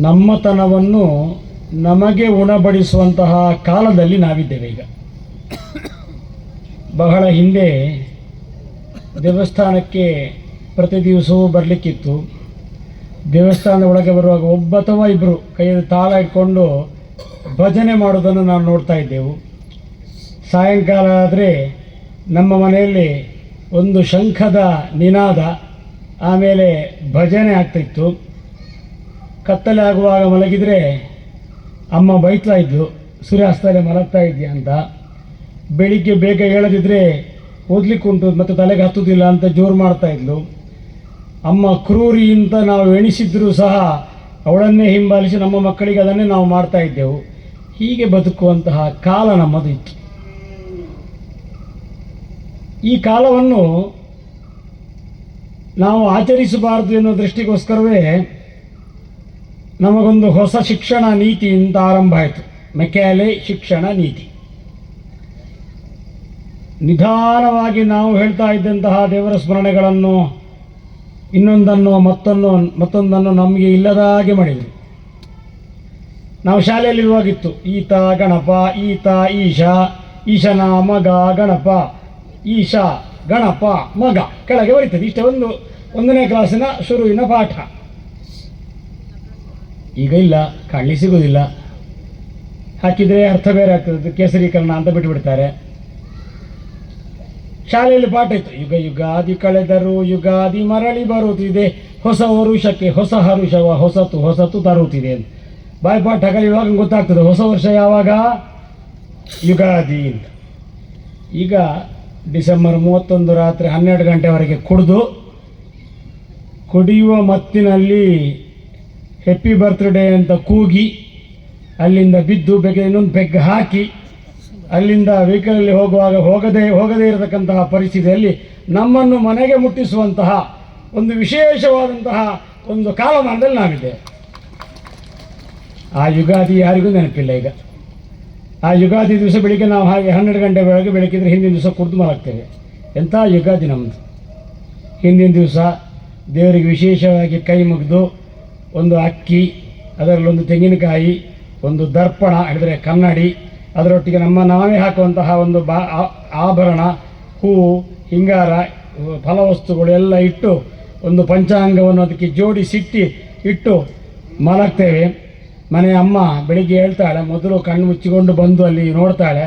ನಮ್ಮತನವನ್ನು ನಮಗೆ ಉಣಬಡಿಸುವಂತಹ ಕಾಲದಲ್ಲಿ ನಾವಿದ್ದೇವೆ. ಈಗ ಬಹಳ ಹಿಂದೆ ದೇವಸ್ಥಾನಕ್ಕೆ ಪ್ರತಿ ದಿವಸವೂ ಬರಲಿಕ್ಕಿತ್ತು. ದೇವಸ್ಥಾನದ ಒಳಗೆ ಬರುವಾಗ ಒಬ್ಬ ಅಥವಾ ಇಬ್ಬರು ಕೈಯಲ್ಲಿ ತಾಳ ಇಟ್ಕೊಂಡು ಭಜನೆ ಮಾಡೋದನ್ನು ನಾವು ನೋಡ್ತಾ ಇದ್ದೆವು. ಸಾಯಂಕಾಲ ಆದರೆ ನಮ್ಮ ಮನೆಯಲ್ಲಿ ಒಂದು ಶಂಖದ ನಿನಾದ, ಆಮೇಲೆ ಭಜನೆ ಆಗ್ತಾಯಿತ್ತು. ಕತ್ತಲೆ ಆಗುವಾಗ ಮಲಗಿದರೆ ಅಮ್ಮ ಬೈತಾ ಇದ್ಲು, ಸೂರ್ಯಾಸ್ತಲೆ ಮಲಗ್ತಾ ಇದೆಯಾ ಅಂತ. ಬೆಳಿಗ್ಗೆ ಬೇಗ ಹೇಳದಿದ್ದರೆ ಓದ್ಲಿಕ್ಕುಂಟು ಮತ್ತು ತಲೆಗೆ ಹತ್ತುವುದಿಲ್ಲ ಅಂತ ಜೋರು ಮಾಡ್ತಾ ಇದ್ಲು. ಅಮ್ಮ ಕ್ರೂರಿ ಅಂತ ನಾವು ಎಣಿಸಿದ್ರೂ ಸಹ ಅವಳನ್ನೇ ಹಿಂಬಾಲಿಸಿ ನಮ್ಮ ಮಕ್ಕಳಿಗೆ ಅದನ್ನೇ ನಾವು ಮಾಡ್ತಾ ಇದ್ದೆವು. ಹೀಗೆ ಬದುಕುವಂತಹ ಕಾಲ ನಮ್ಮದು ಇತ್ತು. ಈ ಕಾಲವನ್ನು ನಾವು ಆಚರಿಸಬಾರದು ಎನ್ನುವ ದೃಷ್ಟಿಗೋಸ್ಕರವೇ ನಮಗೊಂದು ಹೊಸ ಶಿಕ್ಷಣ ನೀತಿ ಅಂತ ಆರಂಭ ಆಯಿತು. ಮೆಕ್ಯಾಲೆ ಶಿಕ್ಷಣ ನೀತಿ. ನಿಧಾನವಾಗಿ ನಾವು ಹೇಳ್ತಾ ಇದ್ದಂತಹ ದೇವರ ಸ್ಮರಣೆಗಳನ್ನು ಇನ್ನೊಂದನ್ನು ಮತ್ತೊಂದನ್ನು ನಮಗೆ ಇಲ್ಲದಾಗೆ ಮಾಡಿದರು. ನಾವು ಶಾಲೆಯಲ್ಲಿರುವಾಗಿತ್ತು ಈತ ಗಣಪ, ಈತ ಈಶ, ಈಶನ ಮಗ ಗಣಪ, ಈಶ ಗಣಪ ಮಗ ಕೆಳಗೆ ಬರೀತದೆ. ಇಷ್ಟೇ ಒಂದನೇ ಕ್ಲಾಸಿನ ಶುರುವಿನ ಪಾಠ. ಈಗ ಇಲ್ಲ, ಕಾಣಲಿ ಸಿಗುವುದಿಲ್ಲ. ಹಾಕಿದರೆ ಅರ್ಥ ಬೇರೆ ಆಗ್ತದೆ, ಕೇಸರೀಕರಣ ಅಂತ ಬಿಟ್ಟುಬಿಡ್ತಾರೆ. ಶಾಲೆಯಲ್ಲಿ ಪಾಠ ಇತ್ತು, ಯುಗ ಯುಗಾದಿ ಕಳೆದರೂ ಯುಗಾದಿ ಮರಳಿ ಬರುತ್ತಿದೆ, ಹೊಸ ವರುಷಕ್ಕೆ ಹೊಸ ಹರುಷವ ಹೊಸತು ಹೊಸತು ತರುತ್ತಿದೆ ಅಂತ. ಬಾಯ್ಪಾಠ ಕಲಿಯುವಾಗ ಗೊತ್ತಾಗ್ತದೆ ಹೊಸ ವರ್ಷ ಯಾವಾಗ, ಯುಗಾದಿ ಅಂತ. ಈಗ ಡಿಸೆಂಬರ್ 31 ರಾತ್ರಿ 12 ಗಂಟೆವರೆಗೆ ಕುಡಿಯುವ ಮತ್ತಿನಲ್ಲಿ ಹ್ಯಾಪಿ ಬರ್ತ್ಡೇ ಅಂತ ಕೂಗಿ ಅಲ್ಲಿಂದ ಬಿದ್ದು ಇನ್ನೊಂದು ಬೆಗ್ ಹಾಕಿ ಅಲ್ಲಿಂದ ವೆಹಿಕಲಲ್ಲಿ ಹೋಗುವಾಗ ಹೋಗದೇ ಇರತಕ್ಕಂತಹ ಪರಿಸ್ಥಿತಿಯಲ್ಲಿ ನಮ್ಮನ್ನು ಮನೆಗೆ ಮುಟ್ಟಿಸುವಂತಹ ಒಂದು ವಿಶೇಷವಾದಂತಹ ಒಂದು ಕಾಲಮಾನದಲ್ಲಿ ನಾವಿದ್ದೇವೆ. ಆ ಯುಗಾದಿ ಯಾರಿಗೂ ನೆನಪಿಲ್ಲ ಈಗ. ಆ ಯುಗಾದಿ ದಿವಸ ಬೆಳಿಗ್ಗೆ ನಾವು ಹಾಗೆ 12 ಗಂಟೆವರೆಗೆ ಬೆಳಕಿದ್ರೆ ಹಿಂದಿನ ದಿವಸ ಕುಡಿದು ಮಲಗ್ತೇವೆ. ಎಂಥ ಯುಗಾದಿ ನಮ್ಮದು. ಹಿಂದಿನ ದಿವಸ ದೇವರಿಗೆ ವಿಶೇಷವಾಗಿ ಕೈ ಮುಗಿದು ಒಂದು ಅಕ್ಕಿ, ಅದರಲ್ಲೊಂದು ತೆಂಗಿನಕಾಯಿ, ಒಂದು ದರ್ಪಣ ಹೇಳಿದರೆ ಕನ್ನಡಿ, ಅದರೊಟ್ಟಿಗೆ ನಾವೇ ಹಾಕುವಂತಹ ಒಂದು ಆಭರಣ, ಹೂವು, ಹಿಂಗಾರ, ಫಲವಸ್ತುಗಳು ಎಲ್ಲ ಇಟ್ಟು ಒಂದು ಪಂಚಾಂಗವನ್ನು ಅದಕ್ಕೆ ಜೋಡಿಸಿಟ್ಟು ಇಟ್ಟು ಮಲಗ್ತೇವೆ. ಮನೆಯ ಅಮ್ಮ ಬೆಳಿಗ್ಗೆ ಹೇಳ್ತಾಳೆ, ಮೊದಲು ಕಣ್ಣು ಮುಚ್ಚಿಕೊಂಡು ಬಂದು ಅಲ್ಲಿ ನೋಡ್ತಾಳೆ,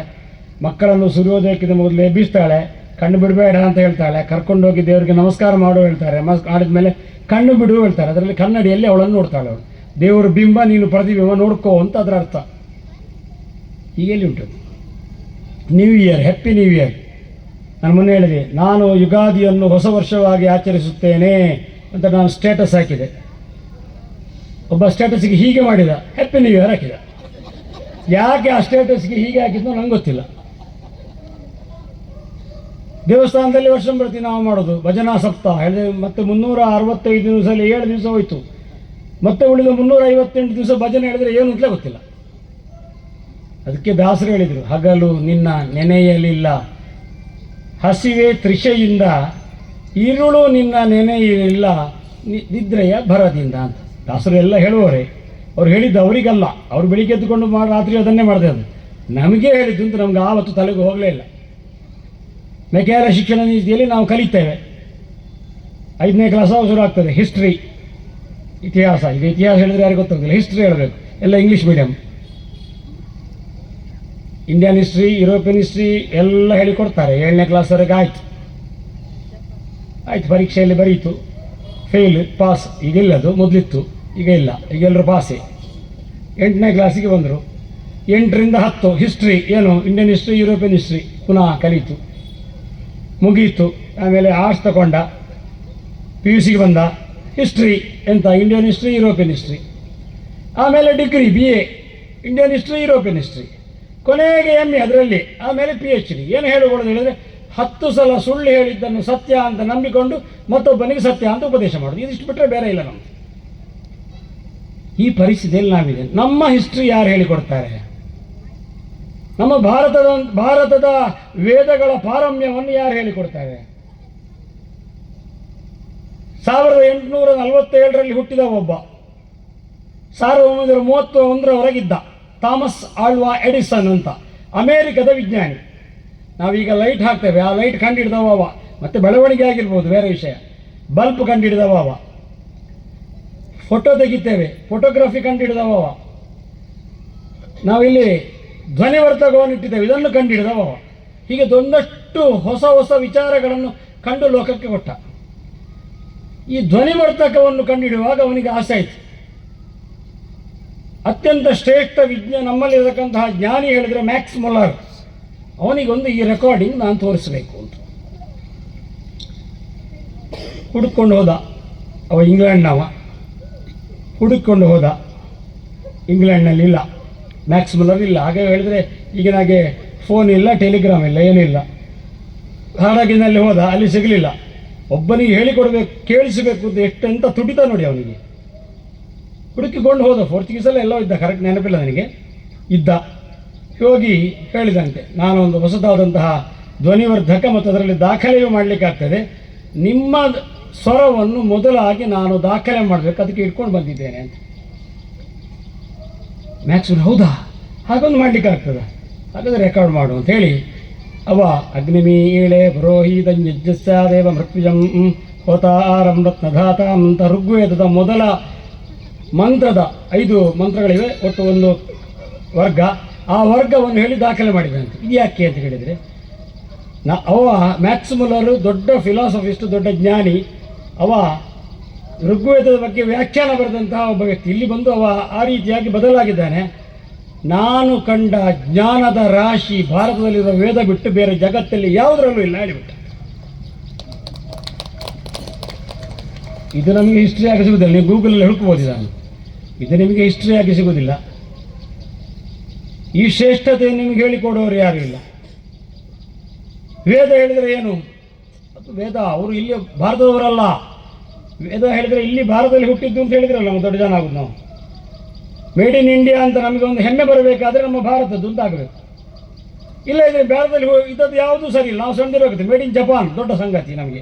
ಮಕ್ಕಳನ್ನು ಸೂರ್ಯೋದಯಕ್ಕಿಂತ ಮೊದಲು ಎಬ್ಬಿಸ್ತಾಳೆ, ಕಣ್ಣು ಬಿಡಬೇಡ ಅಂತ ಹೇಳ್ತಾಳೆ, ಕರ್ಕೊಂಡೋಗಿ ದೇವರಿಗೆ ನಮಸ್ಕಾರ ಮಾಡು ಹೇಳ್ತಾರೆ. ಮಾಡಿದ್ಮೇಲೆ ಕಣ್ಣು ಬಿಡು ಹೇಳ್ತಾರೆ. ಅದರಲ್ಲಿ ಕನ್ನಡಿಯಲ್ಲಿ ಅವಳನ್ನು ನೋಡ್ತಾಳೆ. ಅವಳು ದೇವರ ಬಿಂಬ, ನೀನು ಪ್ರತಿಬಿಂಬ ನೋಡ್ಕೋ ಅಂತ ಅದರ ಅರ್ಥ. ಹೀಗೆಲ್ಲಿ ಉಂಟು new year, happy new year. ನಾನು ಮೊನ್ನೆ ಹೇಳಿದೆ, ನಾನು ಯುಗಾದಿಯನ್ನು ಹೊಸ ವರ್ಷವಾಗಿ ಆಚರಿಸುತ್ತೇನೆ ಅಂತ ನಾನು ಸ್ಟೇಟಸ್ ಹಾಕಿದೆ. ಒಬ್ಬ ಸ್ಟೇಟಸ್ಗೆ ಹೀಗೆ ಮಾಡಿದ, ಹ್ಯಾಪಿ ನ್ಯೂ ಇಯರ್ ಹಾಕಿದ. ಯಾಕೆ ಆ ಸ್ಟೇಟಸ್ಗೆ ಹೀಗೆ ಹಾಕಿದ್ದು ನಂಗೆ ಗೊತ್ತಿಲ್ಲ. ದೇವಸ್ಥಾನದಲ್ಲಿ ವರ್ಷಂಪ್ರತಿ ನಾವು ಮಾಡೋದು ಭಜನಾ ಸಪ್ತಾಹ ಹೇಳಿದೆ. ಮತ್ತೆ 365 ದಿವಸದಲ್ಲಿ 7 ದಿವಸ ಹೋಯಿತು. ಮತ್ತೆ ಉಳಿದ 358 ದಿವಸ ಭಜನೆ ಹೇಳಿದರೆ ಏನು ಅಂತಲೇ ಗೊತ್ತಿಲ್ಲ. ಅದಕ್ಕೆ ದಾಸರು ಹೇಳಿದರು, ಹಗಲು ನಿನ್ನ ನೆನೆಯಲಿಲ್ಲ ಹಸಿವೆ ತ್ರಿಷೆಯಿಂದ, ഇരുಳು ನಿನ್ನ ನೆನೆಯಲಿಲ್ಲ ನಿದ್ರೆಯ ಭರದಿಂದ ಅಂತ ದಾಸರು ಎಲ್ಲ ಹೇಳುವವರೇ. ಅವ್ರು ಹೇಳಿದ್ದು ಅವರಿಗಲ್ಲ, ಅವ್ರು ಬೆಳಿಗ್ಗೆ ಎದ್ದುಕೊಂಡು ರಾತ್ರಿ ಅದನ್ನೇ ಮಾಡಿದೆ. ಅದು ನಮಗೆ ಹೇಳಿದ್ದು ಅಂತ ನಮ್ಗೆ ಆವತ್ತು ತಲೆಗೂ ಹೋಗಲೇ ಇಲ್ಲ. ಮೆಕ್ಯಾಲೆ ಶಿಕ್ಷಣ ನೀತಿಯಲ್ಲಿ ನಾವು ಕಲಿತೇವೆ. 5ನೇ ಕ್ಲಾಸ್ ಶುರು ಆಗ್ತದೆ ಹಿಸ್ಟ್ರಿ, ಇತಿಹಾಸ. ಈಗ ಇತಿಹಾಸ ಹೇಳಿದರೆ ಯಾರಿಗೆ ಗೊತ್ತಾಗೋದಿಲ್ಲ, ಹಿಸ್ಟ್ರಿ ಹೇಳಬೇಕು. ಎಲ್ಲ English medium. Indian history, European history ಎಲ್ಲ ಹೇಳಿಕೊಡ್ತಾರೆ. 7ನೇ ಕ್ಲಾಸ್ವರೆಗೆ ಆಯಿತು. ಪರೀಕ್ಷೆಯಲ್ಲಿ ಬರೀತು, ಫೇಲ್ ಪಾಸ್. ಈಗಿಲ್ಲ, ಅದು ಮೊದಲಿತ್ತು, ಈಗ ಇಲ್ಲ. ಈಗ ಎಲ್ಲರೂ ಪಾಸೇ. 8ನೇ ಕ್ಲಾಸಿಗೆ ಬಂದರು. 8ರಿಂದ 10 ಹಿಸ್ಟ್ರಿ, ಏನು ಇಂಡಿಯನ್ ಹಿಸ್ಟ್ರಿ, ಯುರೋಪಿಯನ್ ಹಿಸ್ಟ್ರಿ ಪುನಃ ಕಲಿತು, ಮುಗೀತು. ಆಮೇಲೆ ಆರ್ಟ್ಸ್ ತಗೊಂಡ, PUCಗೆ ಬಂದ, ಹಿಸ್ಟ್ರಿ ಎಂತ ಇಂಡಿಯನ್ ಹಿಸ್ಟ್ರಿ, ಯುರೋಪಿಯನ್ ಹಿಸ್ಟ್ರಿ. ಆಮೇಲೆ degree BA Indian history, European history. ಕೊನೆಗೆ MA ಅದರಲ್ಲಿ. ಆಮೇಲೆ PhD. ಏನು ಹೇಳಬಹುದು ಹೇಳಿದರೆ 10 ಸಲ ಸುಳ್ಳು ಹೇಳಿದ್ದನ್ನು ಸತ್ಯ ಅಂತ ನಂಬಿಕೊಂಡು ಮತ್ತೊಬ್ಬನಿಗೆ ಸತ್ಯ ಅಂತ ಉಪದೇಶ ಮಾಡೋದು. ಇದಿಷ್ಟು ಬಿಟ್ಟರೆ ಬೇರೆ ಇಲ್ಲ ನಮ್ಮದು. ಈ ಪರಿಸ್ಥಿತಿಯಲ್ಲಿ ನಾವಿದೆ. ನಮ್ಮ ಹಿಸ್ಟ್ರಿ ಯಾರು ಹೇಳಿಕೊಡ್ತಾರೆ? ನಮ್ಮ ಭಾರತದ ವೇದಗಳ ಪಾರಮ್ಯವನ್ನು ಯಾರು ಹೇಳಿಕೊಡ್ತಾರೆ? 1847ರಲ್ಲಿ ಹುಟ್ಟಿದ ಒಬ್ಬ 1931ರವರೆಗಿದ್ದ ಥಾಮಸ್ ಆಲ್ವಾ ಎಡಿಸನ್ ಅಂತ, ಅಮೇರಿಕದ ವಿಜ್ಞಾನಿ. ನಾವೀಗ ಲೈಟ್ ಹಾಕ್ತೇವೆ, ಆ ಲೈಟ್ ಕಂಡುಹಿಡಿದವ ಅವ. ಮತ್ತು ಬೆಳವಣಿಗೆ ಆಗಿರ್ಬೋದು, ಬೇರೆ ವಿಷಯ. ಬಲ್ಬ್ ಕಂಡುಹಿಡಿದವ ಅವ. ಫೋಟೋ ತೆಗಿತೇವೆ, ಫೋಟೋಗ್ರಫಿ ಕಂಡುಹಿಡಿದವ ಅವ. ನಾವಿಲ್ಲಿ ಧ್ವನಿವರ್ಧಕವನ್ನು ಇಟ್ಟಿದ್ದೇವೆ, ಇದನ್ನು ಕಂಡುಹಿಡಿದವ ಅವ. ಹೀಗೆ ಒಂದಷ್ಟು ಹೊಸ ಹೊಸ ವಿಚಾರಗಳನ್ನು ಕಂಡು ಲೋಕಕ್ಕೆ ಕೊಟ್ಟ. ಈ ಧ್ವನಿವರ್ಧಕವನ್ನು ಕಂಡುಹಿಡಿಯುವಾಗ ಅವನಿಗೆ ಆಸೆ ಆಯಿತು. ಅತ್ಯಂತ ಶ್ರೇಷ್ಠ ನಮ್ಮಲ್ಲಿರತಕ್ಕಂತಹ ಜ್ಞಾನಿ ಹೇಳಿದರೆ ಮ್ಯಾಕ್ಸ್ ಮುಲ್ಲರ್. ಅವನಿಗೊಂದು ಈ ರೆಕಾರ್ಡಿಂಗ್ ನಾನು ತೋರಿಸಬೇಕು ಅಂತ ಹುಡುಕೊಂಡು ಹೋದ. ಅವ ಇಂಗ್ಲೆಂಡ್ನವ. ಹುಡುಕೊಂಡು ಹೋದ. ಇಂಗ್ಲೆಂಡ್ನಲ್ಲಿ ಇಲ್ಲ, ಮ್ಯಾಕ್ಸ್ ಮುಲ್ಲರ್ ಇಲ್ಲ. ಹಾಗೆ ಹೇಳಿದರೆ ಈಗಿನಾಗೆ ಫೋನ್ ಇಲ್ಲ, ಟೆಲಿಗ್ರಾಮ್ ಇಲ್ಲ, ಏನಿಲ್ಲ. ಹಾಡಾಗಿನಲ್ಲಿ ಹೋದ, ಅಲ್ಲಿ ಸಿಗಲಿಲ್ಲ. ಒಬ್ಬನಿಗೆ ಹೇಳಿಕೊಡ್ಬೇಕು, ಕೇಳಿಸಬೇಕು ಅಂತ ಎಷ್ಟೆಂತ ತುಡಿತ ನೋಡಿ ಅವನಿಗೆ. ಹುಡುಕಿಕೊಂಡು ಹೋದ. ಪೋರ್ಚುಗೀಸಲ್ಲಿ ಎಲ್ಲೋ ಇದ್ದ, ಕರೆಕ್ಟ್ ನೆನಪಿಲ್ಲ ನನಗೆ. ಇದ್ದ. ಹೋಗಿ ಹೇಳಿದಂತೆ, ನಾನೊಂದು ಹೊಸದಾದಂತಹ ಧ್ವನಿವರ್ಧಕ ಮತ್ತು ಅದರಲ್ಲಿ ದಾಖಲೆಯೂ ಮಾಡಲಿಕ್ಕಾಗ್ತದೆ. ನಿಮ್ಮ ಸ್ವರವನ್ನು ಮೊದಲಾಗಿ ನಾನು ದಾಖಲೆ ಮಾಡಬೇಕು, ಅದಕ್ಕೆ ಇಟ್ಕೊಂಡು ಬಂದಿದ್ದೇನೆ ಅಂತ. ಮ್ಯಾಕ್ಸ್ವೆಲ್ ಹೌದಾ, ಹಾಗೊಂದು ಮಾಡಲಿಕ್ಕಾಗ್ತದ, ಹಾಗಾದರೆ ರೆಕಾರ್ಡ್ ಮಾಡು ಅಂತ ಹೇಳಿ ಅವ ಅಗ್ನಿಮೀಳೆ ಪುರೋಹಿತಂಜಸ್ಯಾದೇವ ಮೃತ್ಯುಜಂ ಹೋತಾರಂ ರತ್ನಧಾತಾಂ ಅಂತ ಋಗ್ವೇದದ ಮೊದಲ ಮಂತ್ರದ 5 ಮಂತ್ರಗಳಿವೆ, ಒಟ್ಟು ಒಂದು ವರ್ಗ. ಆ ವರ್ಗವನ್ನು ಹೇಳಿ ದಾಖಲೆ ಮಾಡಿದಂತೆ. ಇದು ಯಾಕೆ ಅಂತ ಹೇಳಿದರೆ, ಅವ ಮ್ಯಾಕ್ಸ್ ಮುಲ್ಲರ್ ದೊಡ್ಡ ಫಿಲಾಸಫಿಸ್ಟ್, ದೊಡ್ಡ ಜ್ಞಾನಿ. ಅವ ಋಗ್ವೇದದ ಬಗ್ಗೆ ವ್ಯಾಖ್ಯಾನ ಬರೆದಂತಹ ಒಬ್ಬ ವ್ಯಕ್ತಿ. ಇಲ್ಲಿ ಬಂದು ಅವ ಆ ರೀತಿಯಾಗಿ ಬದಲಾಗಿದ್ದಾನೆ. ನಾನು ಕಂಡ ಜ್ಞಾನದ ರಾಶಿ ಭಾರತದಲ್ಲಿರುವ ವೇದ ಬಿಟ್ಟು ಬೇರೆ ಜಗತ್ತಲ್ಲಿ ಯಾವುದರಲ್ಲೂ ಇಲ್ಲ ಹೇಳಿಬಿಟ್ಟ. ಇದು ನಮಗೆ ಹಿಸ್ಟ್ರಿ ಆಗಿ ಸಿಗುವುದಿಲ್ಲ. ನೀವು ಗೂಗಲಲ್ಲಿ ಹುಡುಕಬಹುದು ಇದನ್ನು. ಇದು ನಿಮಗೆ ಹಿಸ್ಟ್ರಿ ಆಗಿ ಸಿಗುವುದಿಲ್ಲ. ಈ ಶ್ರೇಷ್ಠತೆ ನಿಮಗೆ ಹೇಳಿಕೊಡುವವರು ಯಾರೂ ಇಲ್ಲ. ವೇದ ಹೇಳಿದರೆ ಏನು? ಅದು ವೇದ. ಅವರು ಇಲ್ಲಿ ಭಾರತದವರಲ್ಲ. ವೇದ ಹೇಳಿದರೆ ಇಲ್ಲಿ ಭಾರತದಲ್ಲಿ ಹುಟ್ಟಿದ್ದು ಅಂತ ಹೇಳಿದ್ರಲ್ಲ, ನಾವು ದೊಡ್ಡ ಜನ ಆಗೋದು. ನಾವು ಮೇಡ್ ಇನ್ ಇಂಡಿಯಾ ಅಂತ ನಮಗೆ ಒಂದು ಹೆಮ್ಮೆ ಬರಬೇಕಾದ್ರೆ ನಮ್ಮ ಭಾರತದ್ದು ಅಂತ ಆಗಬೇಕು. ಇಲ್ಲ ಇದ್ರೆ ಭಾರತದಲ್ಲಿ ಇದ್ದದ್ದು ಯಾವುದೂ ಸರಿ ಇಲ್ಲ. ನಾವು ಸಣ್ಣದಿರಬೇಕು. ಮೇಡ್ ಇನ್ ಜಪಾನ್ ದೊಡ್ಡ ಸಂಗತಿ ನಮಗೆ.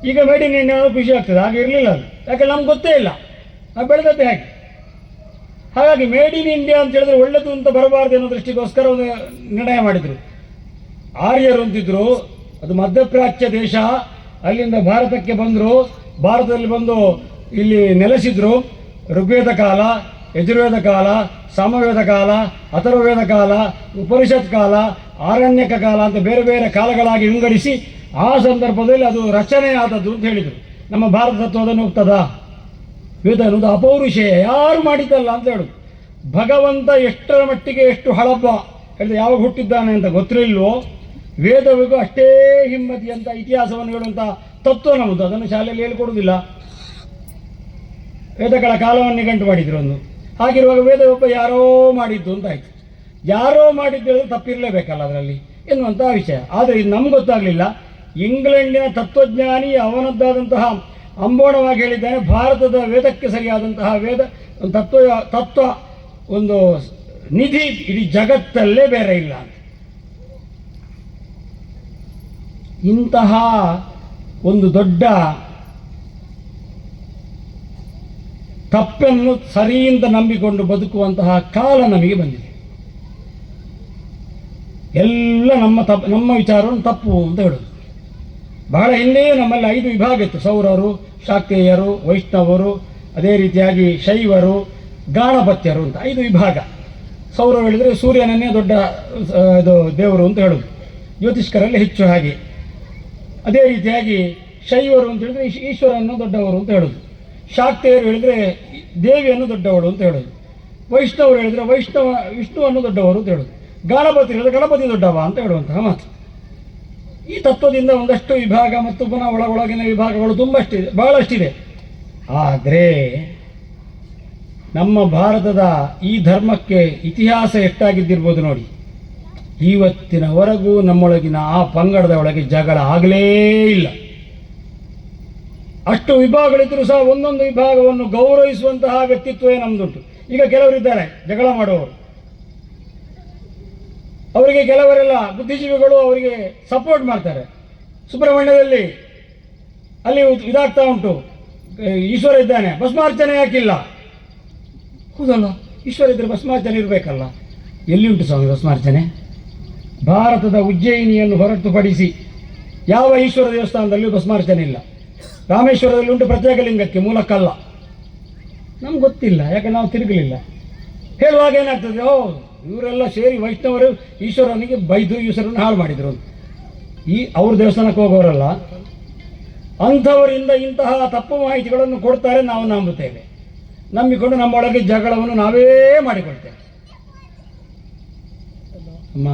ಈಗ ಮೇಡ್ ಇನ್ ಇಂಡಿಯಾ ಖುಷಿ ಆಗ್ತದೆ. ಹಾಗೆ ಇರಲಿಲ್ಲ ಅದು. ಯಾಕೆ ನಮ್ಗೆ ಗೊತ್ತೇ ಇಲ್ಲ, ನಾವು ಬೆಳೆದದ್ದೇ ಹಾಗೆ. ಹಾಗಾಗಿ ಮೇಡ್ ಇನ್ ಇಂಡಿಯಾ ಅಂತ ಹೇಳಿದ್ರೆ ಒಳ್ಳೆದು ಅಂತ ಬರಬಾರ್ದು ಅನ್ನೋ ದೃಷ್ಟಿಗೋಸ್ಕರ ಒಂದು ನಿರ್ಣಯ ಮಾಡಿದರು. ಆರ್ಯರು ಅಂತಿದ್ರು, ಅದು ಮಧ್ಯಪ್ರಾಚ್ಯ ದೇಶ. ಅಲ್ಲಿಂದ ಭಾರತಕ್ಕೆ ಬಂದರು. ಭಾರತದಲ್ಲಿ ಬಂದು ಇಲ್ಲಿ ನೆಲೆಸಿದ್ರು. ಋಗ್ವೇದ ಕಾಲ, ಯಜುರ್ವೇದ ಕಾಲ, ಸಾಮವೇದ ಕಾಲ, ಅಥರ್ವವೇದ ಕಾಲ, ಉಪನಿಷತ್ ಕಾಲ, ಆರಣ್ಯಕ ಕಾಲ ಅಂತ ಬೇರೆ ಬೇರೆ ಕಾಲಗಳಾಗಿ ವಿಂಗಡಿಸಿ ಆ ಸಂದರ್ಭದಲ್ಲಿ ಅದು ರಚನೆ ಆದದ್ದು ಅಂತ ಹೇಳಿದರು. ನಮ್ಮ ಭಾರತ ತತ್ವ ಅದನ್ನು ಹೋಗ್ತದ? ವೇದ ಅನ್ನೋದು ಅಪೌರುಷೇಯ, ಯಾರು ಮಾಡಿದ್ದಲ್ಲ ಅಂತ ಹೇಳೋದು. ಭಗವಂತ ಎಷ್ಟರ ಮಟ್ಟಿಗೆ ಎಷ್ಟು ಹಳಬ್ಬ ಹೇಳಿದ್ರೆ ಯಾವಾಗ ಹುಟ್ಟಿದ್ದಾನೆ ಅಂತ ಗೊತ್ತಿರಲಿಲ್ವೋ, ವೇದವಿಗೂ ಅಷ್ಟೇ ಹಿಮ್ಮತಿ ಅಂತ ಇತಿಹಾಸವನ್ನು ಹೇಳುವಂಥ ತತ್ವ ನಮ್ಮದು. ಅದನ್ನು ಶಾಲೆಯಲ್ಲಿ ಹೇಳಿಕೊಡುವುದಿಲ್ಲ. ವೇದಗಳ ಕಾಲವನ್ನು ನಿಘಂಟು ಮಾಡಿದ್ರು ಒಂದು. ಹಾಗಿರುವಾಗ ವೇದ ಒಬ್ಬ ಯಾರೋ ಮಾಡಿದ್ದು ಅಂತ ಆಯಿತು. ಯಾರೋ ಮಾಡಿದ್ದು ಹೇಳಿದ್ರೆ ತಪ್ಪಿರಲೇಬೇಕಲ್ಲ ಅದರಲ್ಲಿ ಎನ್ನುವಂಥ ವಿಷಯ. ಆದರೆ ಇದು ನಮ್ಗೆ ಗೊತ್ತಾಗಲಿಲ್ಲ. ಇಂಗ್ಲೆಂಡಿನ ತತ್ವಜ್ಞಾನಿ ಅವನದ್ದಾದಂತಹ ಅಂಬೋಣವಾಗಿ ಹೇಳಿದ್ದಾನೆ, ಭಾರತದ ವೇದಕ್ಕೆ ಸರಿಯಾದಂತಹ ವೇದ ತತ್ವ ಒಂದು ನಿಧಿ ಇಡೀ ಜಗತ್ತಲ್ಲೇ ಬೇರೆ ಇಲ್ಲ ಅಂತ. ಇಂತಹ ಒಂದು ದೊಡ್ಡ ತಪ್ಪನ್ನು ಸರಿಯಿಂದ ನಂಬಿಕೊಂಡು ಬದುಕುವಂತಹ ಕಾಲ ನಮಗೆ ಬಂದಿದೆ. ಎಲ್ಲ ನಮ್ಮ ವಿಚಾರವನ್ನು ತಪ್ಪು ಅಂತ ಹೇಳೋದು. ಬಹಳ ಹಿಂದೆಯೇ ನಮ್ಮಲ್ಲಿ 5 ವಿಭಾಗ ಇತ್ತು. ಸೌರರು, ಶಾಕ್ತೇಯರು, ವೈಷ್ಣವರು, ಅದೇ ರೀತಿಯಾಗಿ ಶೈವರು, ಗಾಣಪತ್ಯರು ಅಂತ 5 ವಿಭಾಗ. ಸೌರರು ಹೇಳಿದರೆ ಸೂರ್ಯನನ್ನೇ ದೊಡ್ಡ ಇದು ದೇವರು ಅಂತ ಹೇಳೋದು. ಜ್ಯೋತಿಷ್ಕರಲ್ಲಿ ಹೆಚ್ಚು ಹಾಗೆ. ಅದೇ ರೀತಿಯಾಗಿ ಶೈವರು ಅಂತ ಹೇಳಿದರೆ ಈಶ್ವರನ್ನು ದೊಡ್ಡವರು ಅಂತ ಹೇಳೋದು. ಶಾಕ್ತೇಯರು ಹೇಳಿದರೆ ದೇವಿಯನ್ನು ದೊಡ್ಡವಳು ಅಂತ ಹೇಳೋದು. ವೈಷ್ಣವರು ಹೇಳಿದರೆ ವಿಷ್ಣುವನ್ನು ದೊಡ್ಡವರು ಅಂತ ಹೇಳೋದು. ಗಾಣಪತಿ ಹೇಳಿದರೆ ಗಣಪತಿ ದೊಡ್ಡವ ಅಂತ ಹೇಳುವಂತಹ ಮಾತು. ಈ ತತ್ವದಿಂದ ಒಂದಷ್ಟು ವಿಭಾಗ ಮತ್ತು ಪುನಃ ಒಳಗಿನ ವಿಭಾಗಗಳು ಬಹಳಷ್ಟಿದೆ. ಆದರೆ ನಮ್ಮ ಭಾರತದ ಈ ಧರ್ಮಕ್ಕೆ ಇತಿಹಾಸ ಎಷ್ಟಾಗಿದ್ದಿರ್ಬೋದು ನೋಡಿ. ಇವತ್ತಿನವರೆಗೂ ನಮ್ಮೊಳಗಿನ ಆ ಪಂಗಡದ ಒಳಗೆ ಜಗಳ ಆಗಲೇ ಇಲ್ಲ. ಅಷ್ಟು ವಿಭಾಗಗಳಿದ್ದರೂ ಸಹ ಒಂದೊಂದು ವಿಭಾಗವನ್ನು ಗೌರವಿಸುವಂತಹ ವ್ಯಕ್ತಿತ್ವವೇ ನಮ್ಮದುಂಟು. ಈಗ ಕೆಲವರಿದ್ದಾರೆ ಜಗಳ ಮಾಡುವವರು. ಅವರಿಗೆ ಕೆಲವರೆಲ್ಲ ಬುದ್ಧಿಜೀವಿಗಳು ಅವರಿಗೆ ಸಪೋರ್ಟ್ ಮಾಡ್ತಾರೆ. ಸುಬ್ರಹ್ಮಣ್ಯದಲ್ಲಿ ಅಲ್ಲಿ ಇದಾಗ್ತಾ ಉಂಟು, ಈಶ್ವರ ಇದ್ದಾನೆ, ಭಸ್ಮಾರ್ಚನೆ ಯಾಕಿಲ್ಲ? ಹೌದಲ್ಲ, ಈಶ್ವರ ಇದ್ರೆ ಭಸ್ಮಾರ್ಚನೆ ಇರಬೇಕಲ್ಲ. ಎಲ್ಲಿ ಉಂಟು ಸ್ವಾಮಿ ಭಸ್ಮಾರ್ಚನೆ? ಭಾರತದ ಉಜ್ಜಯಿನಿಯನ್ನು ಹೊರತುಪಡಿಸಿ ಯಾವ ಈಶ್ವರ ದೇವಸ್ಥಾನದಲ್ಲಿಯೂ ಭಸ್ಮಾರ್ಚನೆ ಇಲ್ಲ. ರಾಮೇಶ್ವರದಲ್ಲಿ ಉಂಟು ಪ್ರತ್ಯೇಕ ಲಿಂಗಕ್ಕೆ, ಮೂಲಕ್ಕಲ್ಲ. ನಮ್ಗೆ ಗೊತ್ತಿಲ್ಲ, ಯಾಕೆ ನಾವು ತಿರುಗಲಿಲ್ಲ. ಹೇಳುವಾಗ ಏನಾಗ್ತದೆ, ಇವರೆಲ್ಲ ಸೇರಿ ವೈಷ್ಣವರು ಈಶ್ವರನಿಗೆ ಬೈದು ಈಶ್ವರನ್ನು ಹಾಳು ಮಾಡಿದರು. ಅವ್ರ ದೇವಸ್ಥಾನಕ್ಕೆ ಹೋಗೋರಲ್ಲ, ಅಂಥವರಿಂದ ಇಂತಹ ತಪ್ಪು ಮಾಹಿತಿಗಳನ್ನು ಕೊಡ್ತಾರೆ. ನಾವು ನಂಬುತ್ತೇವೆ, ನಂಬಿಕೊಂಡು ನಮ್ಮೊಳಗೆ ಜಗಳವನ್ನು ನಾವೇ ಮಾಡಿಕೊಳ್ತೇವೆ. ಅಮ್ಮ